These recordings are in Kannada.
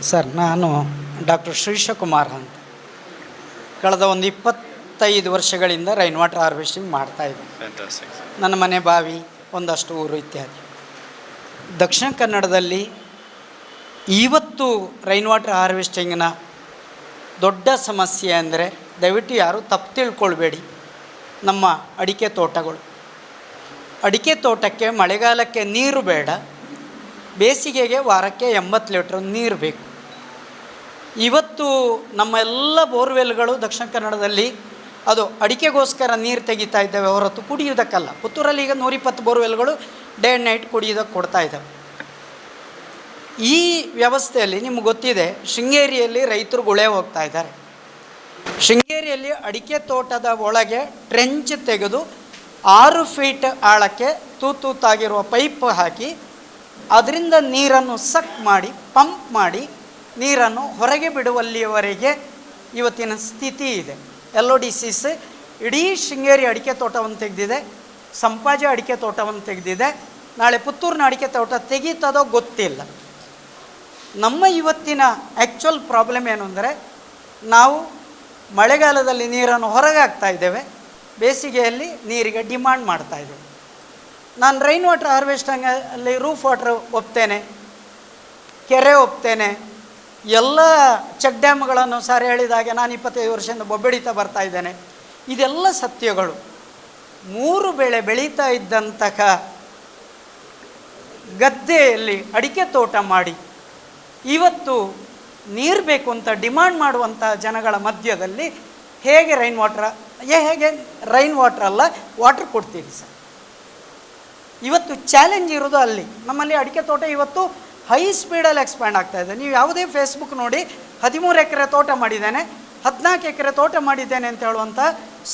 ಸರ್, ನಾನು ಡಾಕ್ಟರ್ ಶ್ರೀಶಕುಮಾರ್ ಅಂತ ಕಳೆದ ಒಂದು 25 ವರ್ಷಗಳಿಂದ ರೈನ್ ವಾಟರ್ ಹಾರ್ವೆಸ್ಟಿಂಗ್ ಮಾಡ್ತಾಯಿದ್ದೆ. ನನ್ನ ಮನೆ ಬಾವಿ, ಒಂದಷ್ಟು ಊರು ಇತ್ಯಾದಿ. ದಕ್ಷಿಣ ಕನ್ನಡದಲ್ಲಿ ಇವತ್ತು ರೈನ್ ವಾಟರ್ ಹಾರ್ವೆಸ್ಟಿಂಗ್ನ ದೊಡ್ಡ ಸಮಸ್ಯೆ ಅಂದರೆ, ದಯವಿಟ್ಟು ಯಾರೂ ತಪ್ಪು ತಿಳ್ಕೊಳ್ಬೇಡಿ, ನಮ್ಮ ಅಡಿಕೆ ತೋಟಗಳು. ಅಡಿಕೆ ತೋಟಕ್ಕೆ ಮಳೆಗಾಲಕ್ಕೆ ನೀರು ಬೇಡ, ಬೇಸಿಗೆಗೆ ವಾರಕ್ಕೆ 80 ಲೀಟ್ರ್ ನೀರು ಬೇಕು. ಇವತ್ತು ನಮ್ಮ ಎಲ್ಲ ಬೋರ್ವೆಲ್ಗಳು ದಕ್ಷಿಣ ಕನ್ನಡದಲ್ಲಿ ಅದು ಅಡಿಕೆಗೋಸ್ಕರ ನೀರು ತೆಗಿತಾ ಇದ್ದಾವೆ ಹೊರತು ಕುಡಿಯೋದಕ್ಕಲ್ಲ. ಪುತ್ತೂರಲ್ಲಿ ಈಗ 120 ಬೋರ್ವೆಲ್ಗಳು ಡೇ ಆ್ಯಂಡ್ ನೈಟ್ ಕುಡಿಯೋದಕ್ಕೆ ಕೊಡ್ತಾ ಇದ್ದಾವೆ. ಈ ವ್ಯವಸ್ಥೆಯಲ್ಲಿ ನಿಮ್ಗೆ ಗೊತ್ತಿದೆ, ಶೃಂಗೇರಿಯಲ್ಲಿ ರೈತರು ಗುಳೆ ಹೋಗ್ತಾ ಇದ್ದಾರೆ. ಶೃಂಗೇರಿಯಲ್ಲಿ ಅಡಿಕೆ ತೋಟದ ಒಳಗೆ ಟ್ರೆಂಚ್ ತೆಗೆದು 6 ಫೀಟ್ ಆಳಕ್ಕೆ ತೂತಾಗಿರುವ ಪೈಪ್ ಹಾಕಿ ಅದರಿಂದ ನೀರನ್ನು ಸಕ್ ಮಾಡಿ ಪಂಪ್ ಮಾಡಿ ನೀರನ್ನು ಹೊರಗೆ ಬಿಡುವಲ್ಲಿಯವರೆಗೆ ಇವತ್ತಿನ ಸ್ಥಿತಿ ಇದೆ. LODCs ಇಡೀ ಶೃಂಗೇರಿ ಅಡಿಕೆ ತೋಟವನ್ನು ತೆಗೆದಿದೆ, ಸಂಪಾಜೆ ಅಡಿಕೆ ತೋಟವನ್ನು ತೆಗೆದಿದೆ. ನಾಳೆ ಪುತ್ತೂರಿನ ಅಡಿಕೆ ತೋಟ ತೆಗೀತದೋ ಗೊತ್ತಿಲ್ಲ. ನಮ್ಮ ಇವತ್ತಿನ ಆ್ಯಕ್ಚುಯಲ್ ಪ್ರಾಬ್ಲಮ್ ಏನು ಅಂದರೆ, ನಾವು ಮಳೆಗಾಲದಲ್ಲಿ ನೀರನ್ನು ಹೊರಗೆ ಹಾಕ್ತಾ ಇದ್ದೇವೆ, ಬೇಸಿಗೆಯಲ್ಲಿ ನೀರಿಗೆ ಡಿಮಾಂಡ್ ಮಾಡ್ತಾ ಇದ್ದೇವೆ. ನಾನು ರೈನ್ ವಾಟರ್ ಹಾರ್ವೆಸ್ಟಿಂಗಲ್ಲಿ ರೂಫ್ ವಾಟರ್ ಒಪ್ತೇನೆ, ಕೆರೆ ಒಪ್ತೇನೆ, ಎಲ್ಲ ಚೆಕ್ ಡ್ಯಾಮ್ಗಳನ್ನು ಸಾರಿ ಹೇಳಿದಾಗೆ ನಾನು 25 ವರ್ಷದಿಂದ ಬೊಬ್ಬೆಡಿತಾ ಬರ್ತಾ ಇದ್ದೇನೆ. ಇದೆಲ್ಲ ಸತ್ಯಗಳು. 3 ಬೆಳೆ ಬೆಳೀತಾ ಇದ್ದಂತಹ ಗದ್ದೆಯಲ್ಲಿ ಅಡಿಕೆ ತೋಟ ಮಾಡಿ ಇವತ್ತು ನೀರು ಬೇಕು ಅಂತ ಡಿಮಾಂಡ್ ಮಾಡುವಂಥ ಜನಗಳ ಮಧ್ಯದಲ್ಲಿ ಹೇಗೆ ರೈನ್ ವಾಟರ್ ಅಲ್ಲ ವಾಟರ್ ಕೊಡ್ತೀರಿ ಸರ್? ಇವತ್ತು ಚಾಲೆಂಜ್ ಇರೋದು ಅಲ್ಲಿ. ನಮ್ಮಲ್ಲಿ ಅಡಿಕೆ ತೋಟ ಇವತ್ತು ಹೈ ಸ್ಪೀಡಲ್ಲಿ ಎಕ್ಸ್ಪ್ಯಾಂಡ್ ಆಗ್ತಾ ಇದೆ. ನೀವು ಯಾವುದೇ ಫೇಸ್ಬುಕ್ ನೋಡಿ, 13 ಎಕರೆ ತೋಟ ಮಾಡಿದ್ದೇನೆ, 14 ಎಕರೆ ತೋಟ ಮಾಡಿದ್ದೇನೆ ಅಂತ ಹೇಳುವಂಥ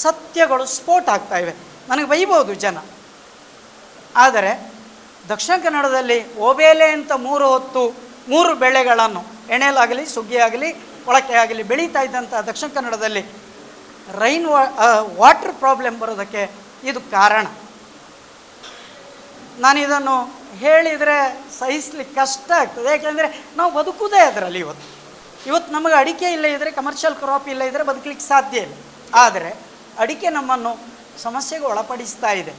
ಸತ್ಯಗಳು ಸ್ಫೋಟ ಆಗ್ತಾಯಿವೆ. ನನಗೆ ಬೈಬೋದು ಜನ. ಆದರೆ ದಕ್ಷಿಣ ಕನ್ನಡದಲ್ಲಿ ಓಬೇಲೆ ಅಂತ 3 ಹೊತ್ತು 3 ಬೆಳೆಗಳನ್ನು, ಎಣೆಲಾಗಲಿ ಸುಗ್ಗಿ ಆಗಲಿ ಕೊಳಕೆ ಆಗಲಿ ಬೆಳೀತಾ ಇದ್ದಂಥ ದಕ್ಷಿಣ ಕನ್ನಡದಲ್ಲಿ ವಾಟರ್ ಪ್ರಾಬ್ಲಮ್ ಬರೋದಕ್ಕೆ ಇದು ಕಾರಣ. ನಾನಿದನ್ನು ಹೇಳಿದರೆ ಸಹಿಸ್ಲಿಕ್ಕೆ ಕಷ್ಟ ಆಗ್ತದೆ. ಯಾಕೆಂದರೆ ನಾವು ಬದುಕುವುದೇ ಅದರಲ್ಲಿ. ಇವತ್ತು ನಮಗೆ ಅಡಿಕೆ ಇಲ್ಲ ಇದ್ದರೆ, ಕಮರ್ಷಿಯಲ್ ಕ್ರಾಪ್ ಇಲ್ಲ ಇದ್ದರೆ ಬದುಕಲಿಕ್ಕೆ ಸಾಧ್ಯ ಇಲ್ಲ. ಆದರೆ ಅಡಿಕೆ ನಮ್ಮನ್ನು ಸಮಸ್ಯೆಗೆ ಒಳಪಡಿಸ್ತಾ ಇದೆ.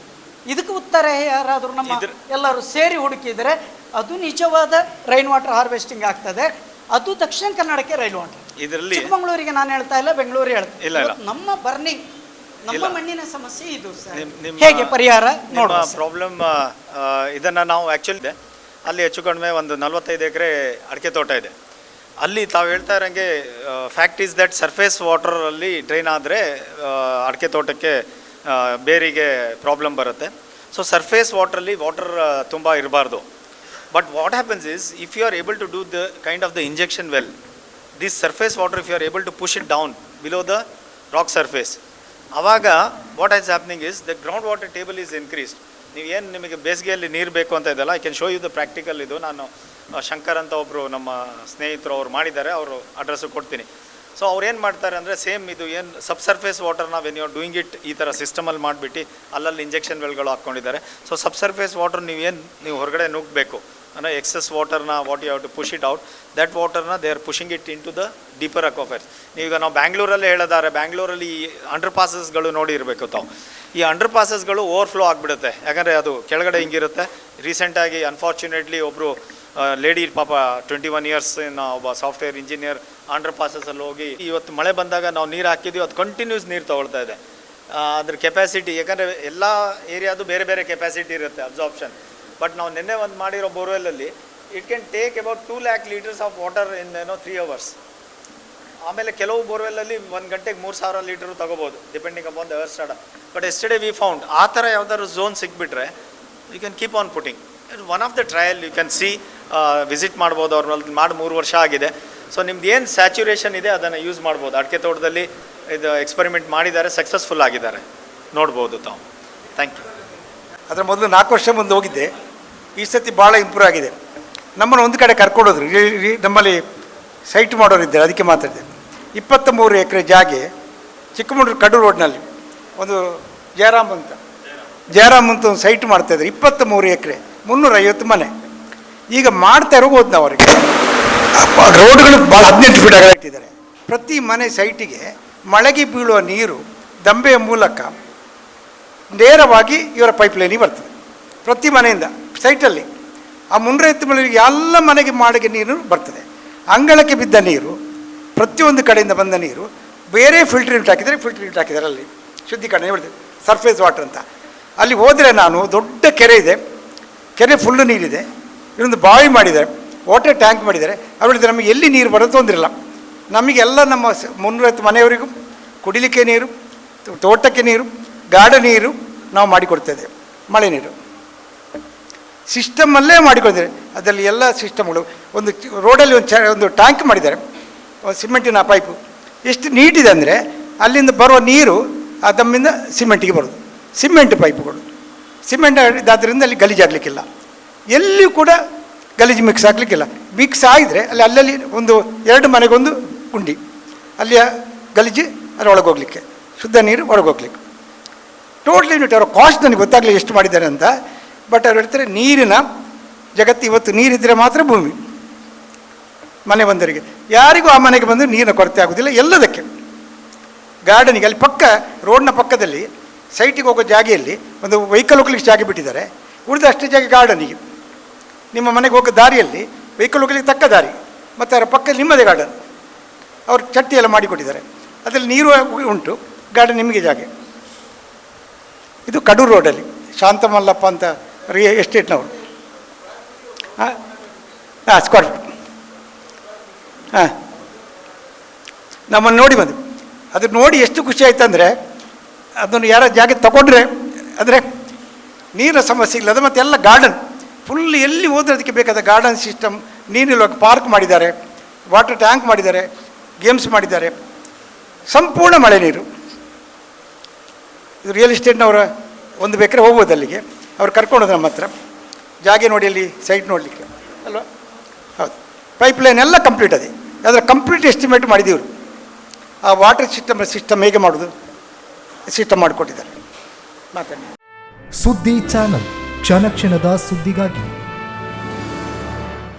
ಇದಕ್ಕೆ ಉತ್ತರ ಯಾರಾದರೂ ನಮ್ಮ ಎಲ್ಲರೂ ಸೇರಿ ಹುಡುಕಿದರೆ ಅದು ನಿಜವಾದ ರೈನ್ ವಾಟರ್ ಹಾರ್ವೆಸ್ಟಿಂಗ್ ಆಗ್ತದೆ. ಅದು ದಕ್ಷಿಣ ಕನ್ನಡಕ್ಕೆ ರೈನ್ ವಾಟರ್. ಇದರಲ್ಲಿ ಚಿಕ್ಕಮಗಳೂರಿಗೆ ನಾನು ಹೇಳ್ತಾ ಇಲ್ಲ, ಬೆಂಗಳೂರು ಹೇಳ್ತಾ ಇಲ್ಲ. ನಮ್ಮ ಬರ್ನಿಂಗ್, ನಮ್ಮ ಮಣ್ಣಿನ ಸಮಸ್ಯೆ ಇದು ಸರ್. ಹೇಗೆ ಪರಿಹಾರ ನೋಡುವ ಪ್ರಾಬ್ಲಮ್ ಇದನ್ನು ನಾವು ಆ್ಯಕ್ಚುಲಿ ಅಲ್ಲಿ ಹೆಚ್ಚು ಕಡಿಮೆ ಒಂದು 45 ಎಕರೆ ಅಡಿಕೆ ತೋಟ ಇದೆ. ಅಲ್ಲಿ ತಾವು ಹೇಳ್ತಾ ಇರೋಂಗೆ ಫ್ಯಾಕ್ಟ್ ಈಸ್ ದಟ್ ಸರ್ಫೇಸ್ ವಾಟರಲ್ಲಿ ಡ್ರೈನ್ ಆದರೆ ಅಡಿಕೆ ತೋಟಕ್ಕೆ ಬೇರಿಗೆ ಪ್ರಾಬ್ಲಮ್ ಬರುತ್ತೆ. ಸೊ ಸರ್ಫೇಸ್ ವಾಟ್ರಲ್ಲಿ ವಾಟರ್ ತುಂಬ ಇರಬಾರ್ದು. But what happens is, if you are able to do the kind of the injection well, this surface water if you are able to push it down below the rock surface, ಆವಾಗ what is happening is the ground water table is increased. ನೀವೇನು ನಿಮಗೆ ಬೇಸಿಗೆಯಲ್ಲಿ ನೀರು ಬೇಕು ಅಂತ ಇದೆಲ್ಲ, I can show you the practical. ಇದು ನಾನು ಶಂಕರ್ ಅಂತ ಒಬ್ಬರು ನಮ್ಮ ಸ್ನೇಹಿತರು ಅವ್ರು ಮಾಡಿದ್ದಾರೆ, ಅವರು ಅಡ್ರೆಸ್ಸು ಕೊಡ್ತೀನಿ. ಸೊ ಅವ್ರು ಏನು ಮಾಡ್ತಾರೆ ಅಂದರೆ, ಸೇಮ್ ಇದು ಏನು ಸಬ್ಸರ್ಫೇಸ್ ವಾಟರ್ನ when you are doing it ಈ ಥರ ಸಿಸ್ಟಮಲ್ಲಿ ಮಾಡಿಬಿಟ್ಟು ಅಲ್ಲಲ್ಲಿ ಇಂಜೆಕ್ಷನ್ ವೆಲ್ಗಳು ಹಾಕ್ಕೊಂಡಿದ್ದಾರೆ. ಸೊ ಸಬ್ಸರ್ಫೇಸ್ ವಾಟರ್ ನೀವು ಹೊರಗಡೆ ನುಗ್ಗಬೇಕು ಅಂದರೆ ಎಕ್ಸಸ್ ವಾಟರ್ನ what you have to push it out, that ವಾಟರ್ನ they are pushing it into the deeper aquifers. ನೀವೀಗ ನಾವು ಬ್ಯಾಂಗ್ಳೂರಲ್ಲೇ ಹೇಳಿದ್ದಾರೆ, ಬ್ಯಾಂಗ್ಳೂರಲ್ಲಿ ಈ ಅಂಡರ್ ಪಾಸಸ್ಗಳು ನೋಡಿರಬೇಕು ತಾವು. ಈ ಅಂಡರ್ ಪಾಸಸ್ಗಳು ಓವರ್ಫ್ಲೋ ಆಗಿಬಿಡುತ್ತೆ, ಯಾಕಂದರೆ ಅದು ಕೆಳಗಡೆ ಹಿಂಗಿರುತ್ತೆ. ರೀಸೆಂಟಾಗಿ ಅನ್ಫಾರ್ಚುನೇಟ್ಲಿ ಒಬ್ಬರು ಲೇಡಿ ಪಾಪ 21 ಇಯರ್ಸ್ ಒಬ್ಬ ಸಾಫ್ಟ್ವೇರ್ ಇಂಜಿನಿಯರ್ ಅಂಡರ್ ಪಾಸಸಲ್ಲಿ ಹೋಗಿ, ಇವತ್ತು ಮಳೆ ಬಂದಾಗ ನಾವು ನೀರು ಹಾಕಿದ್ದೀವಿ, ಅದು ಕಂಟಿನ್ಯೂಸ್ ನೀರು ತೊಗೊಳ್ತಾ ಇದೆ. ಅದ್ರ ಕೆಪಾಸಿಟಿ, ಯಾಕಂದರೆ ಎಲ್ಲ ಏರಿಯಾದು ಬೇರೆ ಬೇರೆ ಕೆಪಾಸಿಟಿ ಇರುತ್ತೆ ಅಬ್ಸಾರ್ಪ್ಷನ್. ಬಟ್ ನಾವು ನಿನ್ನೆ ಒಂದು ಮಾಡಿರೋ ಬೋರ್ವೆಲ್ಲಲ್ಲಿ it can take about 2 lakh litres of water in 3 hours. ಆಮೇಲೆ ಕೆಲವು ಬೋರ್ವೆಲ್ಲಲ್ಲಿ 1 ಗಂಟೆಗೆ 3,000 ಲೀಟರು ತೊಗೋಬೋದು, depending upon the ever start. But yesterday we found ಆ ಥರ ಯಾವ್ದಾದ್ರು ಝೋನ್ ಸಿಕ್ಬಿಟ್ರೆ you can keep on putting. One of the trial you can see, visit ಮಾಡ್ಬೋದು. ಅವ್ರನ್ನ ಮಾಡಿ 3 ವರ್ಷ ಆಗಿದೆ. ಸೊ ನಿಮ್ದು ಏನು ಸ್ಯಾಚುರೇಷನ್ ಇದೆ ಅದನ್ನು ಯೂಸ್ ಮಾಡ್ಬೋದು. ಅಡಿಕೆ ತೋಟದಲ್ಲಿ ಇದು ಎಕ್ಸ್ಪೆರಿಮೆಂಟ್ ಮಾಡಿದ್ದಾರೆ, ಸಕ್ಸಸ್ಫುಲ್ ಆಗಿದ್ದಾರೆ, ನೋಡ್ಬೋದು ತಾವು. Thank you. ಅದರ ಮೊದಲು 4 ವರ್ಷ ಮುಂದೆ ಹೋಗಿದ್ದೆ, ಈ ಸತಿ ಭಾಳ ಇಂಪ್ರೂವ್ ಆಗಿದೆ. ನಮ್ಮನ್ನು ಒಂದು ಕಡೆ ಕರ್ಕೊಂಡೋದ್ರು, ನಮ್ಮಲ್ಲಿ ಸೈಟ್ ಮಾಡೋರಿದ್ದಾರೆ, ಅದಕ್ಕೆ ಮಾತಾಡಿದೆ. 23 ಎಕರೆ ಜಾಗೆ ಚಿಕ್ಕಮಗಳೂರು ಕಡು ರೋಡ್ನಲ್ಲಿ ಒಂದು ಜಯರಾಮ್ ಅಂತ ಒಂದು ಸೈಟ್ ಮಾಡ್ತಾಯಿದ್ದಾರೆ. 23 ಎಕರೆ 350 ಮನೆ. ಈಗ ಮಾಡ್ತಾ ಇರೋದು ನಾವು ಅವರಿಗೆ ರೋಡ್ಗಳು ಭಾಳ 18 ಫೀಟ್ ಅಗಲ ಇಟ್ಟಿದ್ದಾರೆ. ಪ್ರತಿ ಮನೆ ಸೈಟಿಗೆ ಮಳೆಗೆ ಬೀಳುವ ನೀರು ದಂಬೆಯ ಮೂಲಕ ನೇರವಾಗಿ ಇವರ ಪೈಪ್ಲೈನಿಗೆ ಬರ್ತದೆ. ಪ್ರತಿ ಮನೆಯಿಂದ ಸೈಟಲ್ಲಿ ಆ ಮುನ್ರೈತ ಮಳೆಗೆ ಎಲ್ಲ ಮನೆಗೆ ಮಾಡಿಗೆ ನೀರು ಬರ್ತದೆ. ಅಂಗಳಕ್ಕೆ ಬಿದ್ದ ನೀರು, ಪ್ರತಿಯೊಂದು ಕಡೆಯಿಂದ ಬಂದ ನೀರು ಬೇರೆ ಫಿಲ್ಟರ್ ಯೂನಿಟ್ ಹಾಕಿದ್ದಾರೆ. ಅಲ್ಲಿ ಶುದ್ಧೀಕರಣ ಹೇಳ್ತೇವೆ, ಸರ್ಫೇಸ್ ವಾಟರ್ ಅಂತ. ಅಲ್ಲಿ ಹೋದರೆ ನಾನು ದೊಡ್ಡ ಕೆರೆ ಇದೆ, ಕೆರೆ ಫುಲ್ಲು ನೀರಿದೆ, ಇನ್ನೊಂದು ಬಾವಿ ಮಾಡಿದ್ದಾರೆ, ವಾಟರ್ ಟ್ಯಾಂಕ್ ಮಾಡಿದ್ದಾರೆ. ಅವ್ರು ಹೇಳಿದ್ರೆ ನಮಗೆ ಎಲ್ಲಿ ನೀರು ಬರೋದು ತೊಂದಿರಲ್ಲ, ನಮಗೆಲ್ಲ ನಮ್ಮ ಮುನ್ನೂರೈವತ್ತು ಮನೆಯವರಿಗೂ ಕುಡಿಲಿಕ್ಕೆ ನೀರು, ತೋಟಕ್ಕೆ ನೀರು, ಗಾರ್ಡನ್ ನೀರು ನಾವು ಮಾಡಿಕೊಡ್ತೇವೆ. ಮಳೆ ನೀರು ಸಿಸ್ಟಮಲ್ಲೇ ಮಾಡಿಕೊಡ್ತೇವೆ. ಅದರಲ್ಲಿ ಎಲ್ಲ ಸಿಸ್ಟಮ್ಗಳು, ಒಂದು ರೋಡಲ್ಲಿ ಒಂದು ಟ್ಯಾಂಕ್ ಮಾಡಿದ್ದಾರೆ, ಸಿಮೆಂಟಿನ ಪೈಪು. ಎಷ್ಟು ನೀಟಿದೆ ಅಂದರೆ ಅಲ್ಲಿಂದ ಬರುವ ನೀರು ಆ ದಮ್ಮಿಂದ ಸಿಮೆಂಟಿಗೆ ಬರೋದು. ಸಿಮೆಂಟ್ ಪೈಪುಗಳು, ಸಿಮೆಂಟ್ ಇದಾದ್ದರಿಂದ ಅಲ್ಲಿ ಗಲೀಜಾಗಲಿಕ್ಕಿಲ್ಲ, ಎಲ್ಲಿಯೂ ಕೂಡ ಗಲೀಜು ಮಿಕ್ಸ್ ಆಗಲಿಕ್ಕಿಲ್ಲ. ಮಿಕ್ಸ್ ಆಗಿದ್ರೆ ಅಲ್ಲಲ್ಲಿ ಒಂದು 2 ಮನೆಗೊಂದು ಗುಂಡಿ, ಅಲ್ಲಿಯ ಗಲೀಜು ಅಲ್ಲಿ ಒಳಗೋಗ್ಲಿಕ್ಕೆ, ಶುದ್ಧ ನೀರು ಒಳಗೋಗ್ಲಿಕ್ಕೆ. ಟೋಟ್ಲಿ ಯೂನಿಟ್ ಅವರ ಕಾಸ್ಟ್ ನನಗೆ ಗೊತ್ತಾಗಲಿ ಎಷ್ಟು ಮಾಡಿದ್ದಾರೆ ಅಂತ. ಬಟ್ ಅವ್ರು ಹೇಳ್ತಾರೆ ನೀರಿನ ಜಗತ್ತು ಇವತ್ತು ನೀರಿದ್ದರೆ ಮಾತ್ರ ಭೂಮಿ. ಮನೆ ಬಂದವರಿಗೆ ಯಾರಿಗೂ ಆ ಮನೆಗೆ ಬಂದು ನೀರಿನ ಕೊರತೆ ಆಗೋದಿಲ್ಲ. ಎಲ್ಲದಕ್ಕೆ ಗಾರ್ಡನಿಗೆ ಅಲ್ಲಿ ಪಕ್ಕ ರೋಡ್ನ ಪಕ್ಕದಲ್ಲಿ ಸೈಟಿಗೆ ಹೋಗೋ ಜಾಗೆಯಲ್ಲಿ ಒಂದು ವೆಹಿಕಲ್ ಹೋಗ್ಲಿಕ್ಕೆ ಜಾಗ ಬಿಟ್ಟಿದ್ದಾರೆ. ಉಳಿದ ಅಷ್ಟೇ ಜಾಗ ಗಾರ್ಡನಿಗೆ. ನಿಮ್ಮ ಮನೆಗೆ ಹೋಗೋ ದಾರಿಯಲ್ಲಿ ವೆಹಿಕಲ್ ಹೋಗ್ಲಿಕ್ಕೆ ತಕ್ಕ ದಾರಿ, ಮತ್ತು ಅದರ ಪಕ್ಕದಲ್ಲಿ ನಿಮ್ಮದೇ ಗಾರ್ಡನ್. ಅವರು ಚಟ್ಟಿ ಎಲ್ಲ ಮಾಡಿಕೊಟ್ಟಿದ್ದಾರೆ, ಅದರಲ್ಲಿ ನೀರು ಉಂಟು, ಗಾರ್ಡನ್ ನಿಮಗೆ ಜಾಗ. ಇದು ಕಡೂರು ರೋಡಲ್ಲಿ ಶಾಂತಮಲ್ಲಪ್ಪ ಅಂತ ಎಸ್ಟೇಟ್ನವರು. ಹಾಂ ಸ್ಕ್ವಾಡ್ ನಮ್ಮನ್ನು ನೋಡಿ ಬಂದು ಅದು ನೋಡಿ ಎಷ್ಟು ಖುಷಿ ಆಯ್ತು ಅಂದರೆ, ಅದನ್ನು ಯಾರ ಜಾಗ ತಗೊಂಡ್ರೆ ಅಂದರೆ ನೀರಿನ ಸಮಸ್ಯೆ ಇಲ್ಲದ, ಮತ್ತು ಎಲ್ಲ ಗಾರ್ಡನ್ ಫುಲ್ ಎಲ್ಲಿ ಹೋದ್ರೆ ಅದಕ್ಕೆ ಬೇಕಾದ ಗಾರ್ಡನ್ ಸಿಸ್ಟಮ್, ನೀರಿನ ಪಾರ್ಕ್ ಮಾಡಿದ್ದಾರೆ, ವಾಟರ್ ಟ್ಯಾಂಕ್ ಮಾಡಿದ್ದಾರೆ, ಗೇಮ್ಸ್ ಮಾಡಿದ್ದಾರೆ, ಸಂಪೂರ್ಣ ಮಳೆ ನೀರು. ಇದು ರಿಯಲ್ ಎಸ್ಟೇಟ್ನವರ ಒಂದು ಬೇಕಾರೆ ಹೋಗ್ಬೋದು ಅಲ್ಲಿಗೆ, ಅವ್ರು ಕರ್ಕೊಂಡೋದು ನಮ್ಮ ಹತ್ರ ಜಾಗೆ ನೋಡಿ, ಅಲ್ಲಿ ಸೈಟ್ ನೋಡಲಿಕ್ಕೆ ಅಲ್ವಾ. ಹೌದು, ಪೈಪ್ಲೈನ್ ಎಲ್ಲ ಕಂಪ್ಲೀಟ್ ಅದೇ, ಅದರ ಕಂಪ್ಲೀಟ್ ಎಸ್ಟಿಮೇಟ್ ಮಾಡಿದ್ದೀವ್ರು. ಆ ವಾಟರ್ ಸಿಸ್ಟಮ್ ಹೇಗೆ ಮಾಡೋದು ಸಿಸ್ಟಮ್ ಮಾಡಿಕೊಟ್ಟಿದ್ದಾರೆ. ಮಾತಾಡಿ. ಸುದ್ದಿ ಚಾನಲ್, ಕ್ಷಣ ಕ್ಷಣದ ಸುದ್ದಿಗಾಗಿ.